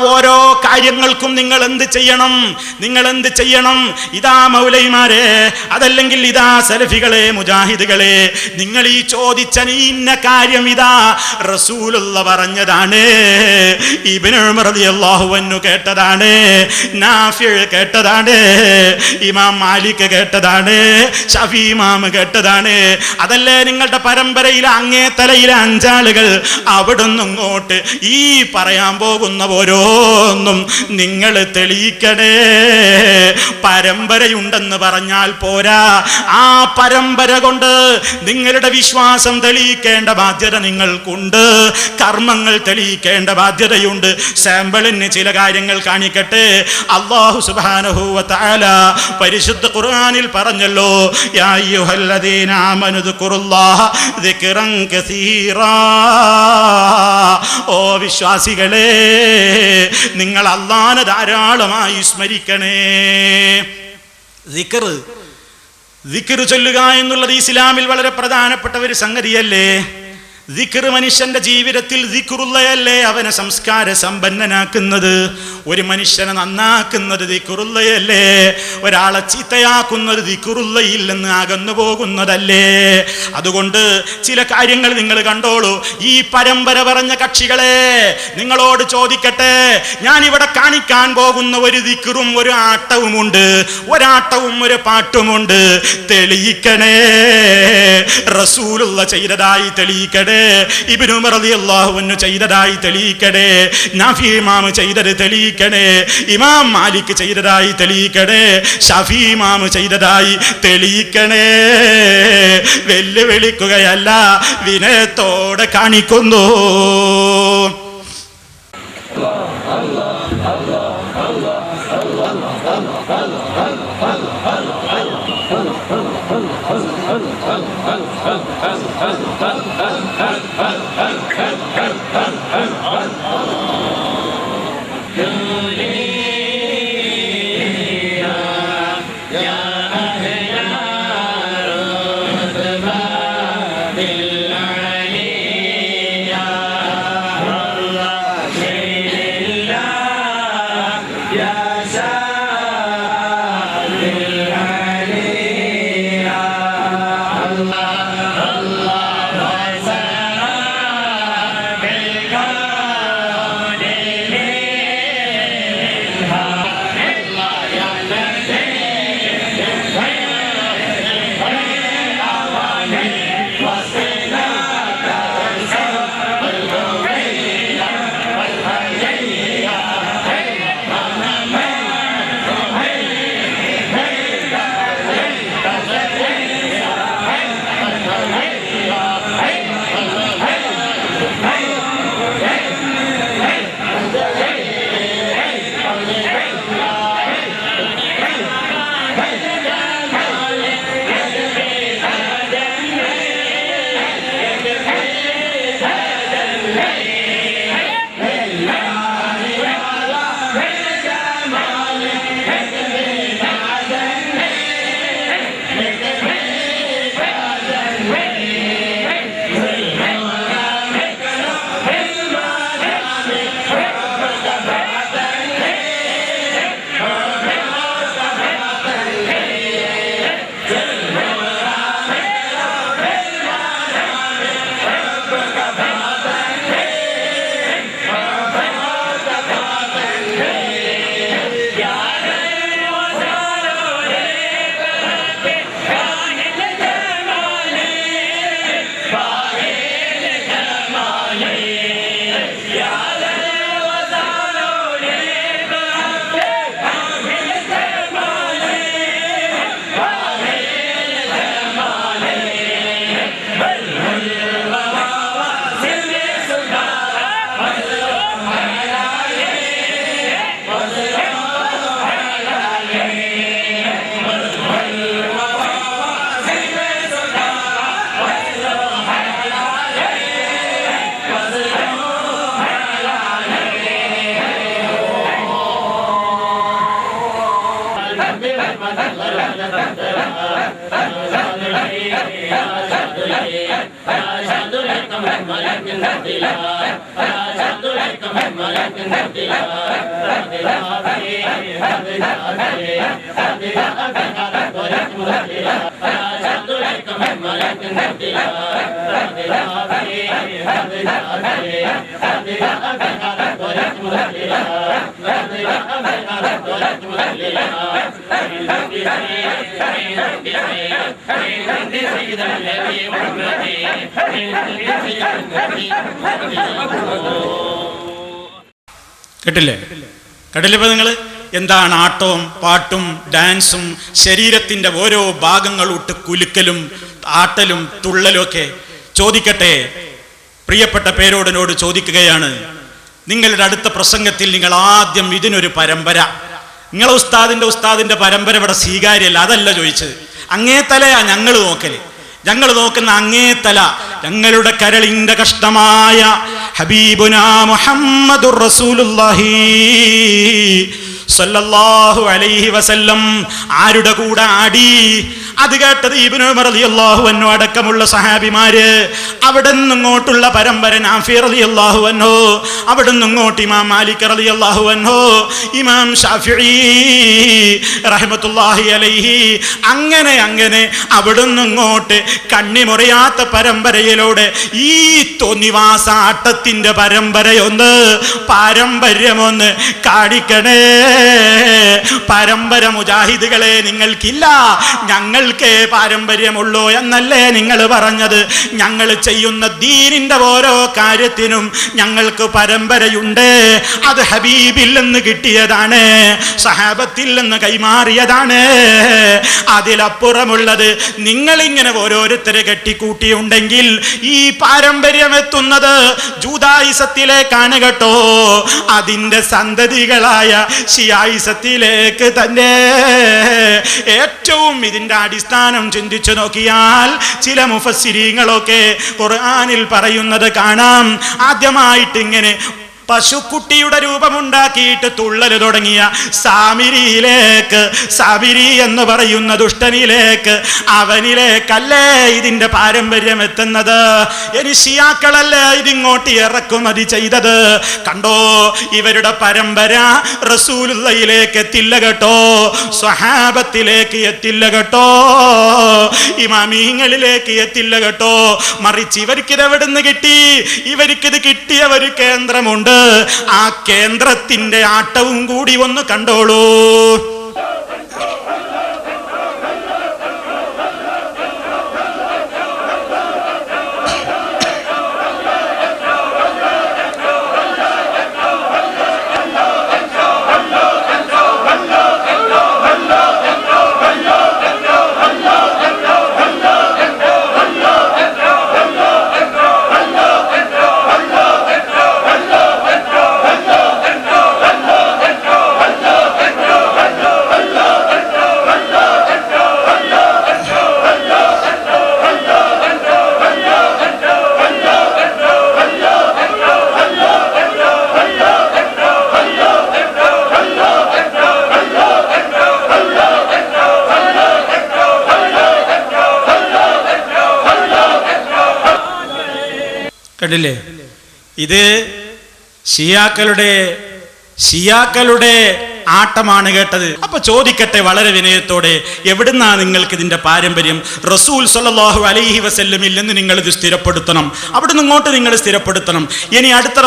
ഓരോ കാര്യങ്ങൾക്കും നിങ്ങൾ എന്ത് ചെയ്യണം? ഇതാ മൗലൈമാരെ, അതല്ലെങ്കിൽ ഇതാ സലഫികളെ, മുജാഹിദുകളെ, നിങ്ങൾ ഈ ചോദിച്ച ഇന്ന കാര്യം ഇതാ റസൂലുള്ള പറഞ്ഞതാണ്, ഇബ്നു ഉമർ റളിയല്ലാഹു അൻഹു കേട്ടതാണ്, നാഫി കേട്ടതാണ്, ഇമാം മാലിക് കേട്ടതാണ്, ഷഫീ ഇമാം കേട്ടതാണ്. അതല്ലേ നിങ്ങളുടെ പരമ്പരയിലെ അങ്ങേ തലയിലെ 5 ആളുകൾ അവിടുന്ന് ഇങ്ങോട്ട് ഈ പറയാൻ പോകുന്ന ഓരോന്നും നിങ്ങൾ തെളിയിക്കണേ. പരമ്പരയുണ്ടെന്ന് പറഞ്ഞാൽ പോരാ, ആ പരമ്പര കൊണ്ട് നിങ്ങളുടെ വിശ്വാസം തെളിയിക്കേണ്ട ബാധ്യത നിങ്ങൾക്കുണ്ട്, കർമ്മങ്ങൾ തെളിയിക്കേണ്ട ബാധ്യതയുണ്ട്. സാമ്പിളിന് ചില കാര്യങ്ങൾ കാണിക്കട്ടെ. അല്ലാഹു സുബ്ഹാനഹു വ തആല പരിശുദ്ധ ഖുർആനിൽ പറഞ്ഞല്ലോ, യാ അയ്യുഹല്ലദീന ആമനു ദുകുറുല്ലാഹ ദിക്റൻ കസീറാ. ഓ വിശ്വാസികളെ, നിങ്ങൾ അല്ലാഹുവിനെ ധാരാളമായി സ്മരിക്കണേ. ദിക്ർ ചൊല്ലുക എന്നുള്ളത് ഇസ്ലാമിൽ വളരെ പ്രധാനപ്പെട്ട ഒരു സംഗതിയല്ലേ? ദിക്ർ മനുഷ്യന്റെ ജീവിതത്തിൽ ദിക്റുള്ളയല്ലേ അവനെ സംസ്കാര സമ്പന്നനാക്കുന്നത്, ഒരു മനുഷ്യനെ നന്നാക്കുന്നത് ദിക്റുള്ളയല്ലേ, ഒരാളെ ചീത്തയാക്കുന്നത് ദിക്റുള്ളയിൽ നിന്ന് അകന്നു പോകുന്നതല്ലേ? അതുകൊണ്ട് ചില കാര്യങ്ങൾ നിങ്ങൾ കണ്ടോളൂ. ഈ പരമ്പര പറഞ്ഞ കക്ഷികളെ, നിങ്ങളോട് ചോദിക്കട്ടെ, ഞാൻ ഇവിടെ കാണിക്കാൻ പോകുന്ന ഒരു ദിക്റും ഒരു ആട്ടവുമുണ്ട്, ഒരാട്ടവും ഒരു പാട്ടുമുണ്ട്. തെളിയിക്കണേ. റസൂലുള്ള ചെയ്തതായി തെളിയിക്കണേ, ഇബ്നു ഉമർ റളിയല്ലാഹു അൻഹു ചെയ്തതായി തെളിയിക്കണേ, നാഫി ഇമാം ചെയ്തത് തെളിയിക്കണേ, ഇമാം മാലിക് ചെയ്തതായി തെളിയിക്കണേ, ഷഫീ ഇമാം ചെയ്തതായി തെളിയിക്കണേ. വെല്ലുവിളിക്കുകയല്ല, വിനയത്തോടെ കാണിക്കുന്നു. أشهد لك من ملك الدلال കേട്ടില്ലേ? കേട്ടില്ലേ? നിങ്ങൾ എന്താണ് ആട്ടവും പാട്ടും ഡാൻസും ശരീരത്തിന്റെ ഓരോ ഭാഗങ്ങളോട്ട് കുലുക്കലും ആട്ടലും തുള്ളലും ഒക്കെ. ചോദിക്കട്ടെ, പ്രിയപ്പെട്ട പേരോടനോട് ചോദിക്കുകയാണ്, നിങ്ങളുടെ അടുത്ത പ്രസംഗത്തിൽ നിങ്ങൾ ആദ്യം ഇതിനൊരു പരമ്പര, നിങ്ങളെ ഉസ്താദിന്റെ പരമ്പര ഇവിടെ സ്വീകാര്യമല്ല, അതല്ല ചോദിച്ചത്. അങ്ങേ തലയാ ഞങ്ങൾ നോക്കല്. ഞങ്ങൾ നോക്കുന്ന അങ്ങേ തല ഞങ്ങളുടെ കരളിന്റെ കഷ്ടമായ ഹബീബുനാ മുഹമ്മദുർ റസൂലുള്ളാഹി സല്ലല്ലാഹു അലൈഹി വസല്ലം ആരുടെ കൂടെ ആടി? അത് കേട്ടത് ഇബ്നു ഉമർ റളിയല്ലാഹു അൻഹു അടക്കമുള്ള സഹാബിമാര്. അവിടെ നിന്നിങ്ങോട്ടുള്ള പരമ്പര നാഫി റളിയല്ലാഹു അൻഹു, അവിടെ നിന്നിങ്ങോട്ട് ഇമാം മാലിക് റളിയല്ലാഹു അൻഹു, ഇമാം ഷാഫിഈ റഹ്മത്തുള്ളാഹി അലൈഹി, അങ്ങനെ അങ്ങനെ അവിടെ നിന്നിങ്ങോട്ട് കണ്ണിമുറിയാത്ത പരമ്പരയിലൂടെ ഈ തോന്നിവാസ ആട്ടത്തിന്റെ പാരമ്പര്യമൊന്ന് കാണിക്കണേ. പരമ്പര മുജാഹിദുകളെ നിങ്ങൾക്കില്ല, ഞങ്ങൾക്ക് പാരമ്പര്യമുള്ളൂ എന്നല്ലേ നിങ്ങൾ പറഞ്ഞത്? ഞങ്ങൾ ചെയ്യുന്ന ദീനിന്റെ ഓരോ കാര്യത്തിനും ഞങ്ങൾക്ക് പരമ്പരയുണ്ട്. അത് ഹബീബിൽ നിന്ന് കിട്ടിയതാണ്, സഹാബത്തിൽ നിന്ന് കൈമാറിയതാണ്. അതിലപ്പുറമുള്ളത് നിങ്ങളിങ്ങനെ ഓരോരുത്തരെ കെട്ടിക്കൂട്ടിയുണ്ടെങ്കിൽ ഈ പാരമ്പര്യം എത്തുന്നത് ജൂദായിസത്തിലേക്കാണ് കേട്ടോ. അതിൻ്റെ സന്തതികളായ ഷിയായിസത്തിലേക്ക് തന്നെ. ഏറ്റവും ഇതിൻ്റെ അടിസ്ഥാനം ചിന്തിച്ചു നോക്കിയാൽ ചില മുഫസ്സിരീങ്ങളൊക്കെ ഖുർആനിൽ പറയുന്നത് കാണാം. ആദ്യമായിട്ട് ഇങ്ങനെ പശുക്കുട്ടിയുടെ രൂപമുണ്ടാക്കിയിട്ട് തുള്ളൽ തുടങ്ങിയ സാമിരി എന്ന് പറയുന്ന ദുഷ്ടനിലേക്ക്, അവനിലേക്കല്ലേ ഇതിന്റെ പാരമ്പര്യം എത്തുന്നത്. ഇനി ഷിയാക്കളല്ലേ ഇതിങ്ങോട്ട് ഇറക്കുമതി ചെയ്തത്. കണ്ടോ, ഇവരുടെ പരമ്പര റസൂലുള്ളാഹിയിലേക്ക് എത്തില്ല കേട്ടോ, സ്വഹാബത്തിലേക്ക് എത്തില്ല കേട്ടോ, ഇമാമീങ്ങളിലേക്ക് എത്തില്ല കേട്ടോ. മറിച്ച് ഇവർക്കിത് എവിടുന്ന് കിട്ടി? ഇവർക്കിത് കിട്ടിയ ഒരു കേന്ദ്രമുണ്ട്. ആ കേന്ദ്രത്തിന്റെ ആട്ടവും കൂടി ഒന്ന് കണ്ടോളൂ. കണ്ടില്ലേ? ഇത് ഷിയാക്കളുടെ ആട്ടമാണ് കേട്ടത്. അപ്പൊ ചോദിക്കട്ടെ വളരെ വിനയത്തോടെ, എവിടുന്നാ നിങ്ങൾക്ക് ഇതിന്റെ പാരമ്പര്യം? റസൂൽ സ്വല്ലല്ലാഹു അലൈഹി വസല്ലമിൽ നിന്ന് നിങ്ങൾ ഇത് സ്ഥിരപ്പെടുത്തണം, അവിടുന്ന് ഇങ്ങോട്ട് നിങ്ങൾ സ്ഥിരപ്പെടുത്തണം. ഇനി അടുത്ത